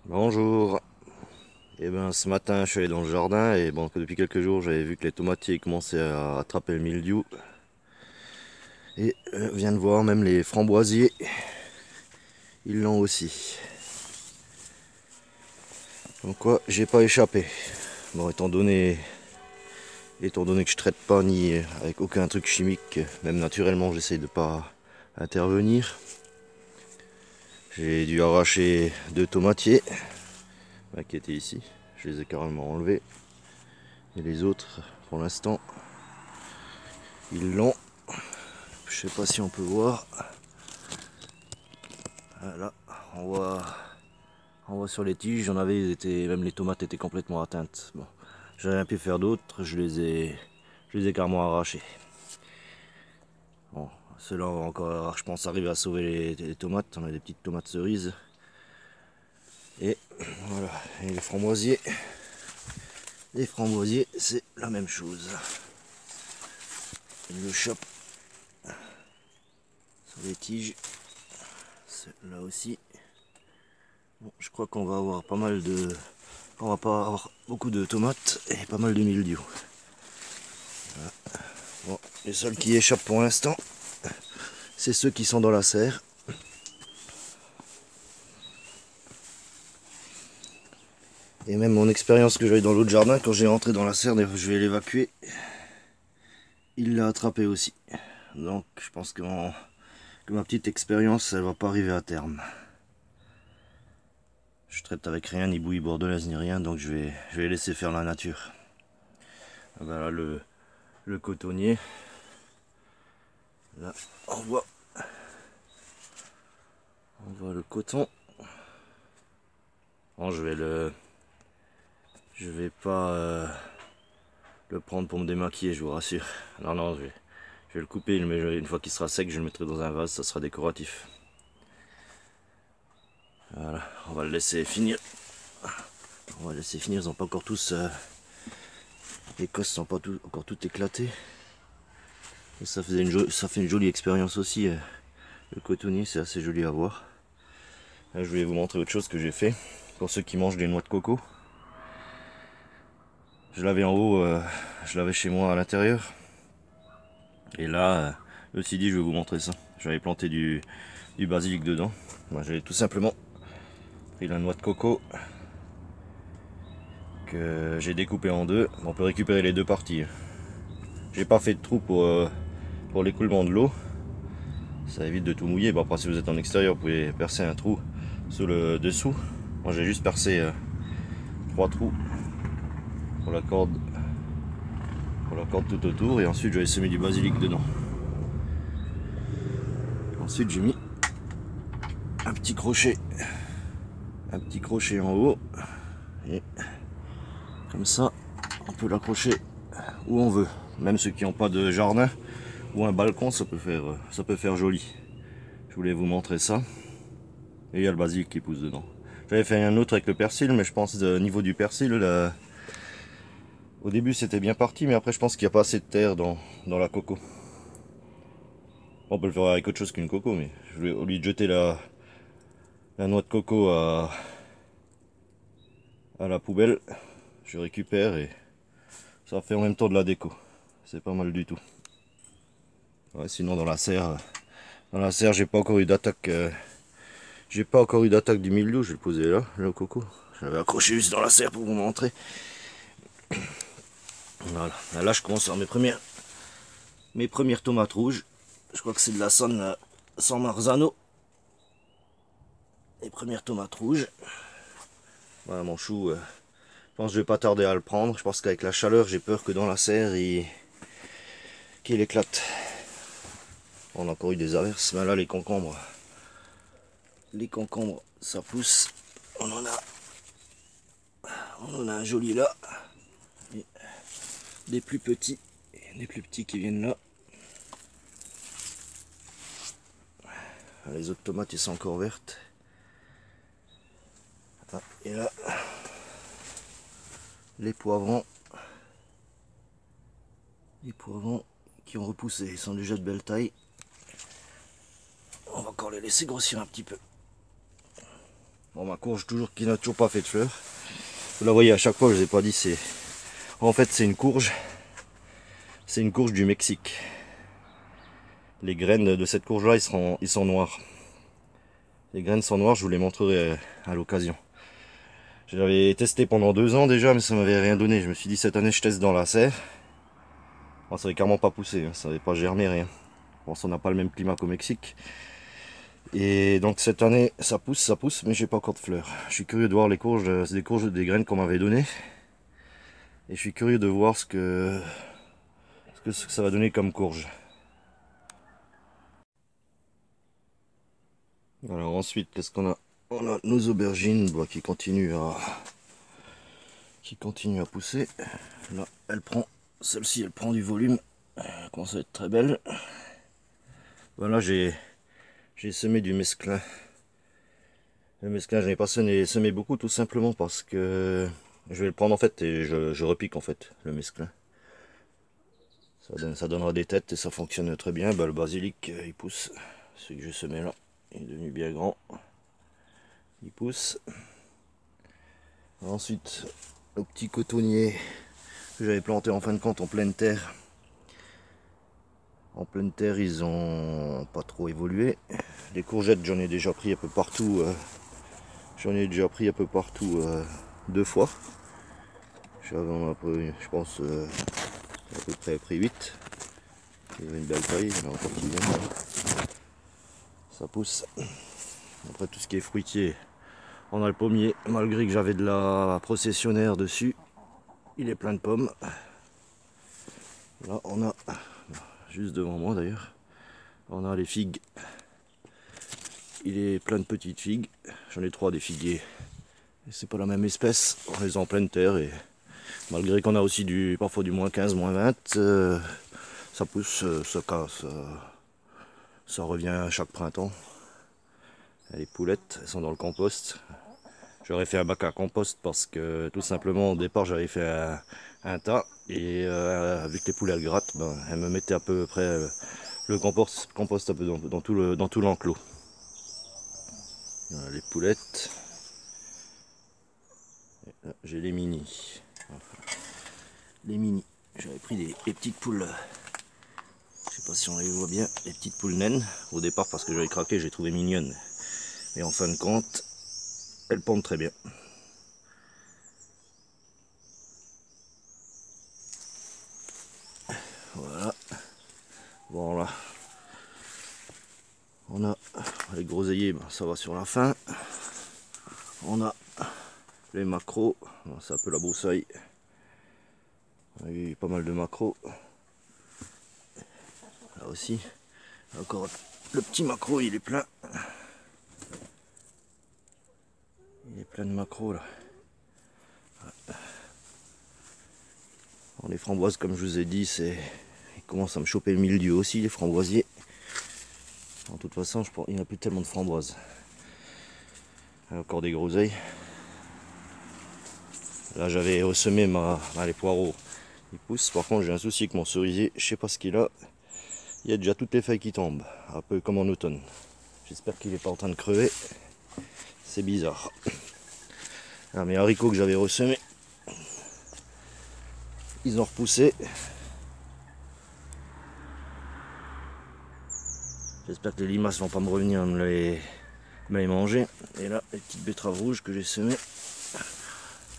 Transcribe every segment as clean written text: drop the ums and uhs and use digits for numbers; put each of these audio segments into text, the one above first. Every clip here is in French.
Bonjour. Et ben ce matin je suis allé dans le jardin et bon depuis quelques jours j'avais vu que les tomatiers commençaient à attraper le mildiou. Et viens de voir même les framboisiers, ils l'ont aussi. Donc quoi, j'ai pas échappé. Bon étant donné que je traite pas ni avec aucun truc chimique, même naturellement j'essaye de pas intervenir. J'ai dû arracher 2 tomatiers qui étaient ici. Je les ai carrément enlevés. Et les autres, pour l'instant, ils l'ont. Je sais pas si on peut voir. Voilà, on voit sur les tiges, même les tomates étaient complètement atteintes. Bon, j'ai rien pu faire d'autre, je les ai carrément arrachés. Bon, ceux-là vont encore, je pense, arriver à sauver les tomates. On a des petites tomates cerises. Et voilà, et les framboisiers, c'est la même chose. Ils le chopent sur les tiges. Là aussi. Bon, je crois qu'on va avoir on va pas avoir beaucoup de tomates et pas mal de mildiou. Voilà. Bon, les seuls qui échappent pour l'instant, c'est ceux qui sont dans la serre. Et même mon expérience que j'avais dans l'autre jardin, quand j'ai rentré dans la serre, je vais l'évacuer, il l'a attrapé aussi. Donc je pense que ma petite expérience, elle va pas arriver à terme. Je traite avec rien, ni bouillie bordelaise, ni rien, donc je vais laisser faire la nature. Voilà le cotonnier. Là, on voit le coton. Bon, je vais pas le prendre pour me démaquiller, je vous rassure. Non, je vais le couper, une fois qu'il sera sec, je le mettrai dans un vase, ça sera décoratif. Voilà, on va le laisser finir. Ils n'ont pas encore tous... les cosses sont pas encore toutes éclatées. Et ça fait une jolie expérience aussi. Le cotonnier, c'est assez joli à voir. Là, je voulais vous montrer autre chose que j'ai fait. Pour ceux qui mangent des noix de coco. Je l'avais en haut, je l'avais chez moi à l'intérieur. Et là, je me suis dit, je vais vous montrer ça. J'avais planté du basilic dedans. Moi, j'avais tout simplement pris la noix de coco que j'ai découpé en deux. On peut récupérer les deux parties. J'ai pas fait de trou pour l'écoulement de l'eau. Ça évite de tout mouiller. Bon, après, si vous êtes en extérieur, vous pouvez percer un trou sous le dessous. Moi, j'ai juste percé 3 trous pour la corde tout autour. Et ensuite, j'avais semé du basilic dedans. Ensuite, j'ai mis un petit crochet en haut. Et comme ça, on peut l'accrocher où on veut. Même ceux qui n'ont pas de jardin ou un balcon, ça peut faire joli. Je voulais vous montrer ça. Et il y a le basilic qui pousse dedans. J'avais fait un autre avec le persil, mais je pense au niveau du persil, au début c'était bien parti, mais après je pense qu'il n'y a pas assez de terre dans la coco. On peut le faire avec autre chose qu'une coco, mais au lieu de jeter la noix de coco à la poubelle, je récupère et ça fait en même temps de la déco. C'est pas mal du tout. Ouais, sinon dans la serre, j'ai pas encore eu d'attaque. J'ai pas encore eu d'attaque du mildiou. Je vais le poser là, le coco. Je l'avais accroché juste dans la serre pour vous montrer. Voilà. Là, je commence à mes premières tomates rouges. Je crois que c'est de la San Marzano. Les premières tomates rouges. Voilà mon chou. Je pense que je vais pas tarder à le prendre. Je pense qu'avec la chaleur, j'ai peur que dans la serre, qu'il éclate. On a encore eu des averses. Mais là, les concombres, ça pousse. On en a un joli là. Et des plus petits qui viennent là. Les autres tomates, elles sont encore vertes. Et là, les poivrons qui ont repoussé, ils sont déjà de belle taille. On va encore les laisser grossir un petit peu. Bon, ma courge toujours qui n'a toujours pas fait de fleurs. Vous la voyez à chaque fois, je vous ai pas dit, c'est en fait c'est une courge. C'est une courge du Mexique. Les graines de cette courge là ils sont noirs. Les graines sont noires, je vous les montrerai à l'occasion. Je l'avais testé pendant 2 ans déjà, mais ça m'avait rien donné. Je me suis dit cette année je teste dans la serre. Bon, ça n'avait carrément pas poussé, hein. Ça n'avait pas germé, rien. Bon, ça n'a pas le même climat qu'au Mexique. Et donc cette année ça pousse, mais j'ai pas encore de fleurs. Je suis curieux de voir les courges, c'est des courges, des graines qu'on m'avait donné. Et je suis curieux de voir ce que ça va donner comme courge. Alors ensuite, qu'est-ce qu'on a? On a nos aubergines qui continuent à pousser. Là, celle-ci, elle prend du volume. Elle commence à être très belle. Voilà, j'ai semé du mesclun. Le mesclun, je n'ai pas semé beaucoup, tout simplement parce que je vais le prendre en fait et je repique en fait le mesclun. Ça donnera des têtes et ça fonctionne très bien. Bah, le basilic, il pousse. Celui que j'ai semé là, il est devenu bien grand. Il pousse. Ensuite, le petit cotonnier que j'avais planté en fin de compte en pleine terre. En pleine terre, ils ont pas trop évolué. Les courgettes, j'en ai déjà pris un peu partout. J'en ai déjà pris un peu partout 2 fois. J'avais, je pense, à peu près pris 8. Il y avait une belle taille, il y en a encore qui viennent. Ça pousse. Après, tout ce qui est fruitier, on a le pommier. Malgré que j'avais de la processionnaire dessus, il est plein de pommes. Là, on a, juste devant moi d'ailleurs, on a les figues. Il est plein de petites figues. J'en ai 3 des figuiers. C'est pas la même espèce. On les a en pleine terre et malgré qu'on a aussi parfois du moins 15, moins 20, ça pousse, ça casse. Ça revient chaque printemps. Les poulettes, elles sont dans le compost. J'aurais fait un bac à compost parce que tout simplement au départ j'avais fait un tas et vu que les poules elles grattent, ben, elles me mettaient à peu près le compost un peu dans tout l'enclos. Voilà, les poulettes. J'ai les mini. Les mini. J'avais pris des petites poules. Je sais pas si on les voit bien. Les petites poules naines. Au départ parce que j'avais craqué, j'ai trouvé mignonnes. Et en fin de compte, elles pondent très bien. Voilà. Bon là. On a les groseilliers, ben, ça va sur la fin. On a les macros. C'est un peu la broussaille. Il y a eu pas mal de macros. Là aussi. Encore le petit macro, il est plein. Il est plein de macros là. Bon, les framboises, comme je vous ai dit, ils commencent à me choper le mildiou aussi, les framboisiers. De toute façon, il n'y a plus tellement de framboises. Il y a encore des groseilles. Là, j'avais ressemé les poireaux. Ils poussent. Par contre, j'ai un souci avec mon cerisier. Je sais pas ce qu'il a. Il y a déjà toutes les feuilles qui tombent. Un peu comme en automne. J'espère qu'il n'est pas en train de crever. C'est bizarre. Ah, mes haricots que j'avais ressemés, ils ont repoussé. J'espère que les limaces vont pas me revenir me les manger. Et là, les petites betteraves rouges que j'ai semées,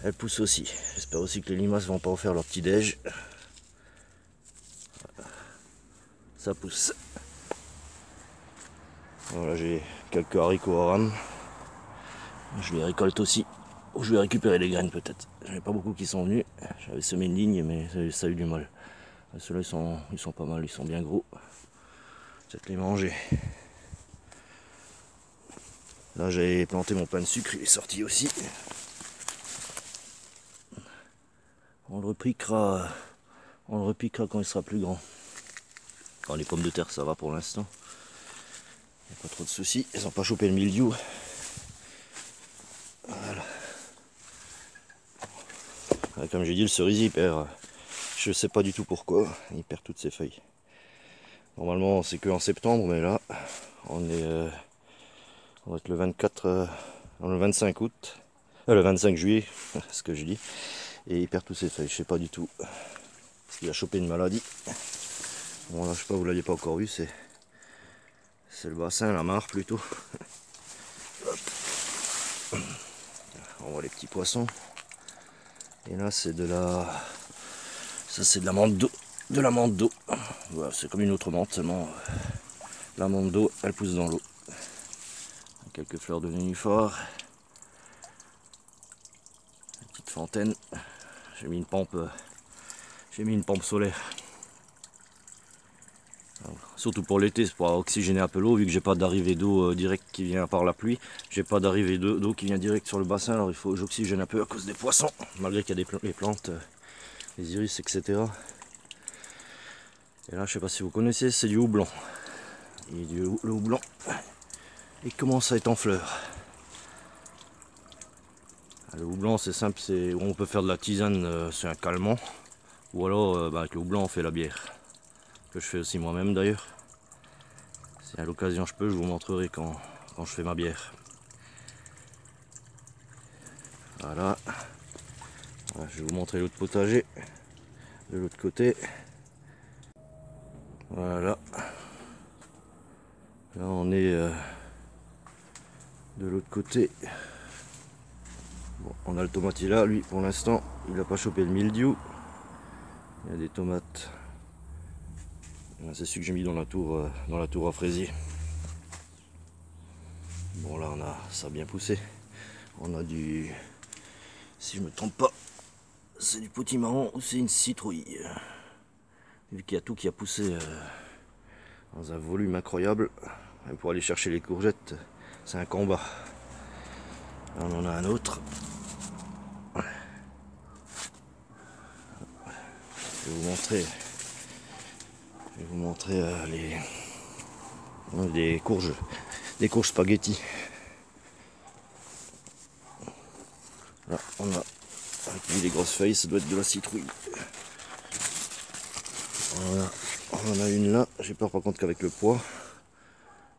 elles poussent aussi. J'espère aussi que les limaces vont pas refaire leur petit déj. Ça pousse. Voilà, j'ai quelques haricots à rame. Je les récolte aussi. Ou je vais récupérer les graines peut-être. J'en ai pas beaucoup qui sont venus. J'avais semé une ligne, mais ça a eu du mal. Ceux-là, ils sont pas mal, ils sont bien gros. Peut-être les manger. Là, j'avais planté mon pain de sucre, il est sorti aussi. On le repiquera quand il sera plus grand. Alors, les pommes de terre, ça va pour l'instant. Il n'y a pas trop de soucis. Elles n'ont pas chopé le mildiou. Voilà. Comme j'ai dit, le cerisier, il perd. Je sais pas du tout pourquoi. Il perd toutes ses feuilles. Normalement, c'est que en septembre, mais là, on va être le 24 le 25 août, le 25 juillet, ce que je dis, et il perd tous ses feuilles, je sais pas du tout, parce qu'il a chopé une maladie. Bon là je sais pas, vous l'aviez pas encore vu, c'est le bassin, la mare plutôt. On voit les petits poissons. Et là c'est de la... Ça c'est de la menthe d'eau. De la menthe d'eau. Voilà, c'est comme une autre menthe, seulement la menthe d'eau elle pousse dans l'eau. Quelques fleurs de nénuphar. Une petite fontaine. J'ai mis une pompe solaire. Alors, surtout pour l'été, c'est pour oxygéner un peu l'eau, vu que j'ai pas d'arrivée d'eau directe qui vient par la pluie. J'ai pas d'arrivée d'eau qui vient direct sur le bassin, alors il faut que j'oxygène un peu à cause des poissons, malgré qu'il y a les plantes, les iris, etc. Et là, je sais pas si vous connaissez, c'est du houblon. Et le houblon, il commence à être en fleurs. Le houblon, c'est simple, on peut faire de la tisane, c'est un calmant. Ou alors, avec le houblon, on fait la bière. Que je fais aussi moi-même d'ailleurs. Si à l'occasion je peux, je vous montrerai quand je fais ma bière. Voilà. Voilà, je vais vous montrer l'autre potager. De l'autre côté. Voilà. Là on est de l'autre côté. Bon, on a le tomatier là, lui pour l'instant il n'a pas chopé le mildiou. Il y a des tomates. C'est celui que j'ai mis dans la tour à fraisier. Bon là ça a bien poussé. On a du, si je me trompe pas, c'est du potimarron ou c'est une citrouille. Vu qu'il y a tout qui a poussé dans un volume incroyable. Même pour aller chercher les courgettes, c'est un combat. Là, on en a un autre. Je vais vous montrer des courges spaghetti. Là, on a des grosses feuilles, ça doit être de la citrouille. Voilà. On en a une là, j'ai peur par contre qu'avec le poids,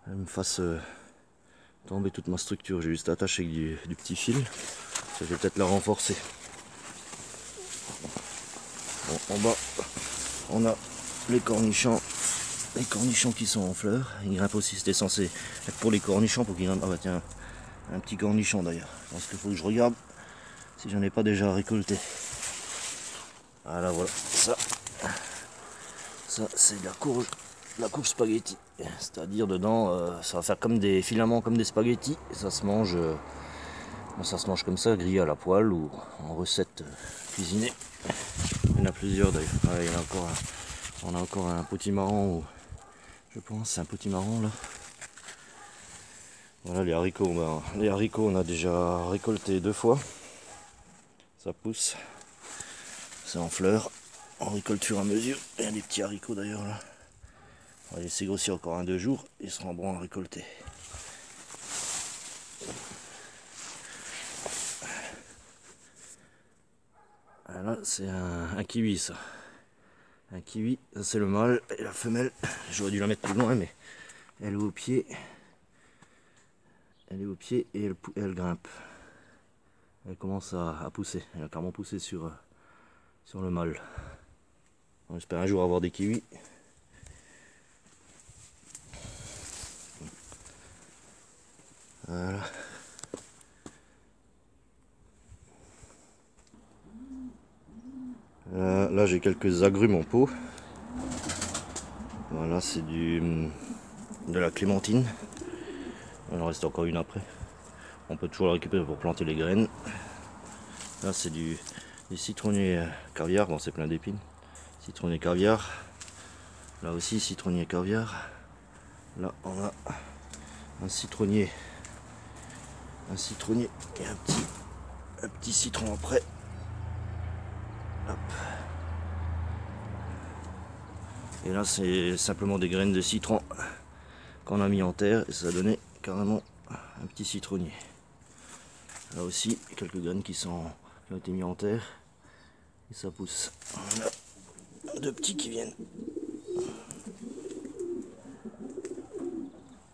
elle me fasse tomber toute ma structure. J'ai juste attaché avec du petit fil, je vais peut-être la renforcer. Bon, en bas, on a les cornichons qui sont en fleurs. Ils grimpent aussi, c'était censé être pour les cornichons, pour qu'ils grimpent. Ah bah tiens, un petit cornichon d'ailleurs. Je pense qu'il faut que je regarde si j'en ai pas déjà récolté. Voilà, ça c'est de la courge spaghetti. C'est-à-dire dedans, ça va faire comme des filaments, comme des spaghettis. Et ça se mange comme ça, grillé à la poêle ou en recette cuisinée. Il y en a plusieurs d'ailleurs. Ouais, on a encore un potimarron, je pense, c'est un potimarron là. Voilà les haricots. Les haricots, on a déjà récolté 2 fois. Ça pousse, c'est en fleurs. On récolte fur et à mesure. Il y a des petits haricots d'ailleurs là. On va laisser grossir encore 1-2 jours. Ils seront bons à récolter. Là c'est un kiwi ça. Un kiwi, ça c'est le mâle et la femelle. J'aurais dû la mettre plus loin mais elle est au pied. Elle est au pied et elle grimpe. Elle commence à pousser. Elle a carrément poussé sur le mâle. On espère un jour avoir des kiwis. Voilà. Là j'ai quelques agrumes en pot. Voilà, c'est de la clémentine. Il en reste encore une après. On peut toujours la récupérer pour planter les graines. Là c'est du citronnier caviar. Bon, c'est plein d'épines. Citronnier caviar. Là aussi citronnier caviar. Là on a un citronnier et un petit citron après. Hop. Et là c'est simplement des graines de citron qu'on a mis en terre et ça a donné carrément un petit citronnier. Là aussi quelques graines qui ont été mises en terre et ça pousse. On a 2 petits qui viennent.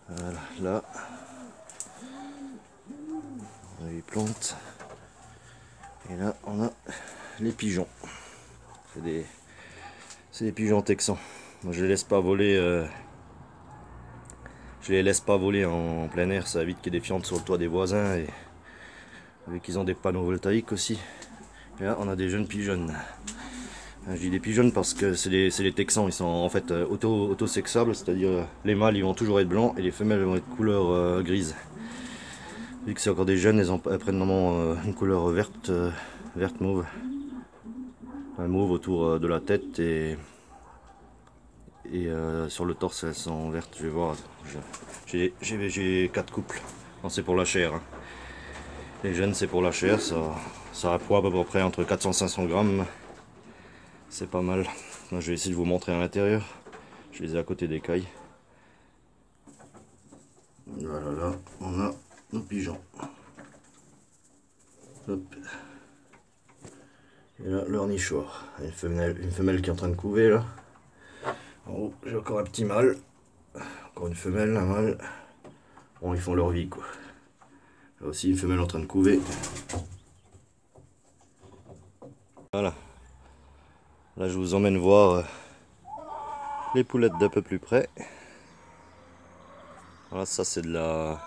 Voilà, là plantes. Et là on a les pigeons. C'est des pigeons texans. Moi, je les laisse pas voler. Je les laisse pas voler en plein air, ça évite qu'il y ait des fientes sur le toit des voisins, et vu qu'ils ont des panneaux voltaïques aussi. Et là on a des jeunes pigeons. Je dis des pigeons parce que c'est les texans, ils sont en fait auto-sexables, c'est-à-dire les mâles ils vont toujours être blancs et les femelles vont être couleur grise. Vu que c'est encore des jeunes, elles prennent normalement une couleur verte, verte mauve. Un mauve autour de la tête et sur le torse elles sont vertes. Je vais voir, j'ai 4 couples. Non, c'est pour la chair, hein. Les jeunes c'est pour la chair, ça a poids à peu près entre 400 et 500 grammes. C'est pas mal. Moi, je vais essayer de vous montrer à l'intérieur. Je les ai à côté des cailles. Voilà, là on a nos pigeons. Hop. Et là leur nichoir. Une femelle qui est en train de couver là. En haut j'ai encore un petit mâle. Encore une femelle, un mâle. Bon, ils font leur vie quoi. Là aussi une femelle en train de couver. Voilà. Là je vous emmène voir les poulettes d'un peu plus près. Voilà, ça c'est de la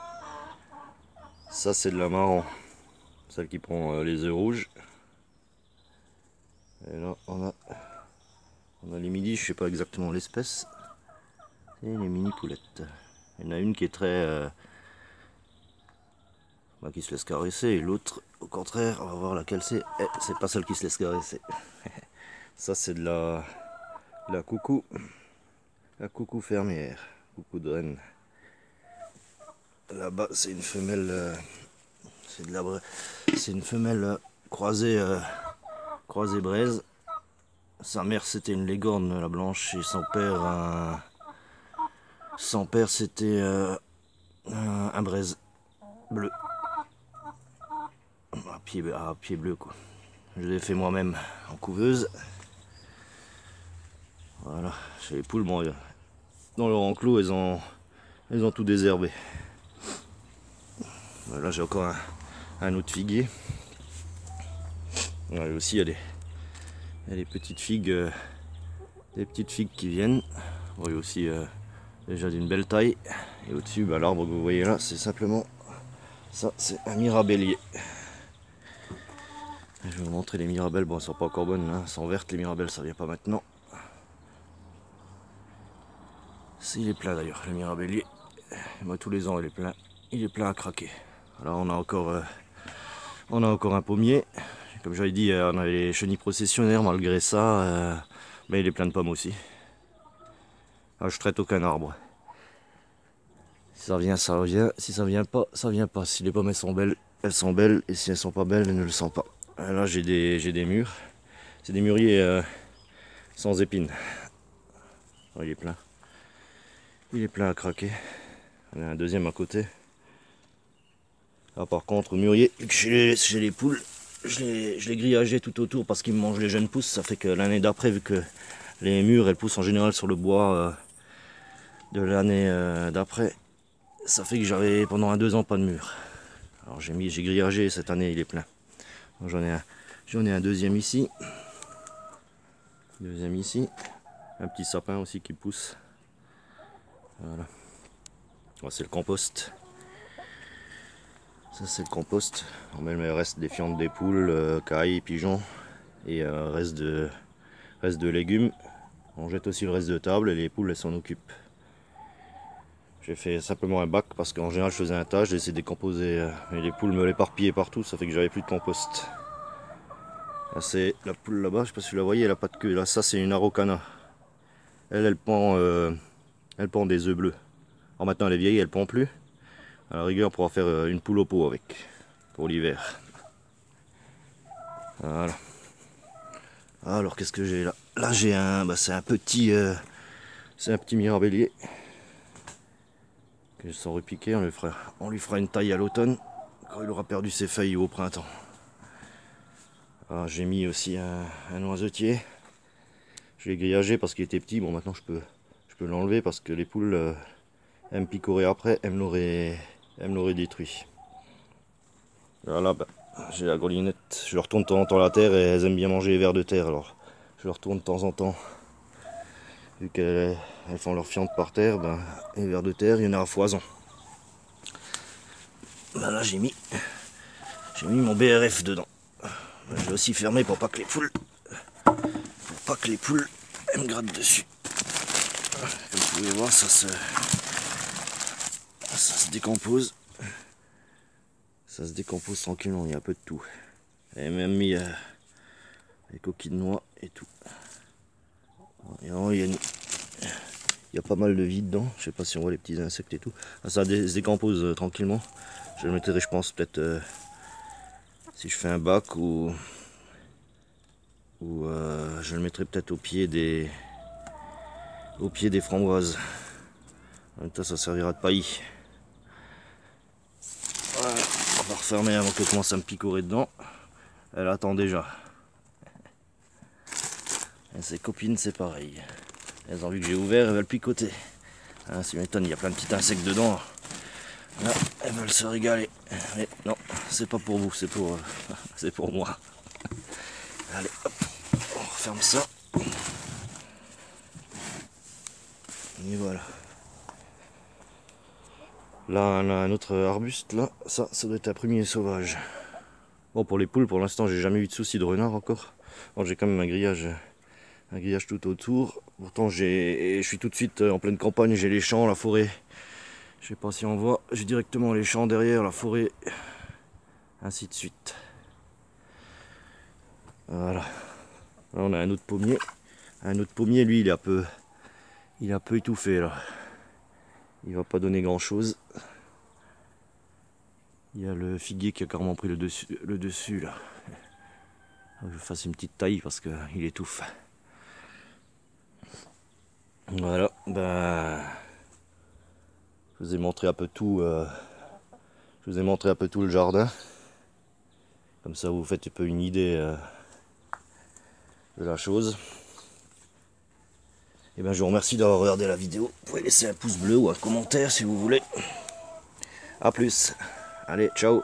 marron, celle qui prend les œufs rouges. Et là on a les midis, je sais pas exactement l'espèce. C'est les mini poulettes. Il y en a une qui est très qui se laisse caresser, et l'autre au contraire, on va voir laquelle c'est. C'est pas celle qui se laisse caresser. Ça c'est de la coucou. La coucou fermière, coucou de reine. Là-bas c'est une femelle, c'est une femelle croisée braise. Sa mère c'était une Leghorn, la blanche, et son père c'était un braise bleu. À pied bleu quoi. Je l'ai fait moi-même en couveuse. Voilà, chez les poules, bon, dans leur enclos, elles ont tout désherbé. Là j'ai encore un autre figuier. Là aussi il y a des petites figues, qui viennent. Bon, il y a aussi déjà d'une belle taille. Et au-dessus, l'arbre que vous voyez là, c'est simplement ça, c'est un mirabellier. Je vais vous montrer les mirabelles. Bon, elles sont pas encore bonnes, hein. Elles sont vertes les mirabelles, ça vient pas maintenant. Il est plein d'ailleurs, le mirabellier. Moi, tous les ans il est plein à craquer. Alors on a encore un pommier. Comme j'avais dit, on avait les chenilles processionnaires, malgré ça, mais il est plein de pommes aussi. Alors, je traite aucun arbre. Si ça vient, ça vient. Si ça vient pas, ça vient pas. Si les pommes elles sont belles, et si elles sont pas belles, elles ne le sont pas. Là j'ai des mûres. C'est des mûriers sans épines. Oh, il est plein. Il est plein à craquer. Il y en a un deuxième à côté. Là par contre, mûrier, chez les poules, je les grillagé tout autour parce qu'ils me mangent les jeunes pousses. Ça fait que l'année d'après, vu que les mûres elles poussent en général sur le bois de l'année d'après, ça fait que j'avais pendant 2 ans pas de mûres. Alors j'ai grillagé, cette année il est plein. J'en ai un deuxième ici. Un petit sapin aussi qui pousse. Voilà. C'est le compost. Ça c'est le compost. On met le reste des fientes des poules, cailles, pigeons, et reste de légumes. On jette aussi le reste de table et les poules elles s'en occupent. J'ai fait simplement un bac parce qu'en général je faisais un tas, j'ai essayé de décomposer, mais les poules me l'éparpillaient partout, ça fait que j'avais plus de compost. Là c'est la poule là-bas, je sais pas si vous la voyez, elle a pas de queue. Là ça c'est une araucana. Elle pond des œufs bleus. Alors maintenant elle est vieille, elle pond plus. À la rigueur on pourra faire une poule au pot avec, pour l'hiver. Voilà. Alors qu'est-ce que j'ai là? Là j'ai c'est un petit mirabellier. Que sans repiquer, on lui fera une taille à l'automne, quand il aura perdu ses feuilles au printemps. J'ai mis aussi un noisetier. Je l'ai grillagé parce qu'il était petit. Bon, maintenant je peux l'enlever parce que les poules elles me picoraient après, elles me l'auraient détruit. Voilà, bah, j'ai la grelinette, je leur retourne de temps en temps la terre et elles aiment bien manger les vers de terre, alors je leur retourne de temps en temps. Vu qu'elles font leur fiente par terre, ben, les vers de terre, il y en a à foison. Ben là j'ai mis mon BRF dedans. Ben, je l'ai aussi fermé pour pas que les poules elles me grattent dessus. Comme vous pouvez voir, ça se décompose. Ça se décompose tranquillement, il y a un peu de tout. J'ai même mis les coquilles de noix et tout. Il y a pas mal de vie dedans. Je sais pas si on voit les petits insectes et tout. Ça se décompose tranquillement. Je le mettrai, je pense, peut-être si je fais un bac ou je le mettrai peut-être au pied des framboises. En même temps, ça servira de paillis. Voilà, on va refermer avant qu'elle commence à me picorer dedans. Elle attend déjà. Et ses copines, c'est pareil. Elles ont vu que j'ai ouvert, elles veulent picoter. Hein, c'est m'étonne, il y a plein de petits insectes dedans. Là, elles veulent se régaler. Mais non, c'est pas pour vous, c'est pour moi. Allez, hop, on referme ça. Et voilà. Là, on a un autre arbuste, là. Ça doit être un prunier sauvage. Bon, pour les poules, pour l'instant, j'ai jamais eu de soucis de renard encore. Bon, j'ai quand même un grillage tout autour. Pourtant, je suis tout de suite en pleine campagne, j'ai les champs, la forêt. Je sais pas si on voit, j'ai directement les champs derrière, la forêt, ainsi de suite. Voilà. Là, on a un autre pommier. Un autre pommier, lui, il est un peu étouffé là. Il va pas donner grand chose. Il y a le figuier qui a carrément pris le dessus là. Je fasse une petite taille parce qu'il étouffe. Voilà, ben, je vous ai montré un peu tout. Je vous ai montré un peu tout le jardin. Comme ça, vous vous faites un peu une idée de la chose. Et ben, je vous remercie d'avoir regardé la vidéo. Vous pouvez laisser un pouce bleu ou un commentaire si vous voulez. A plus. Allez, ciao.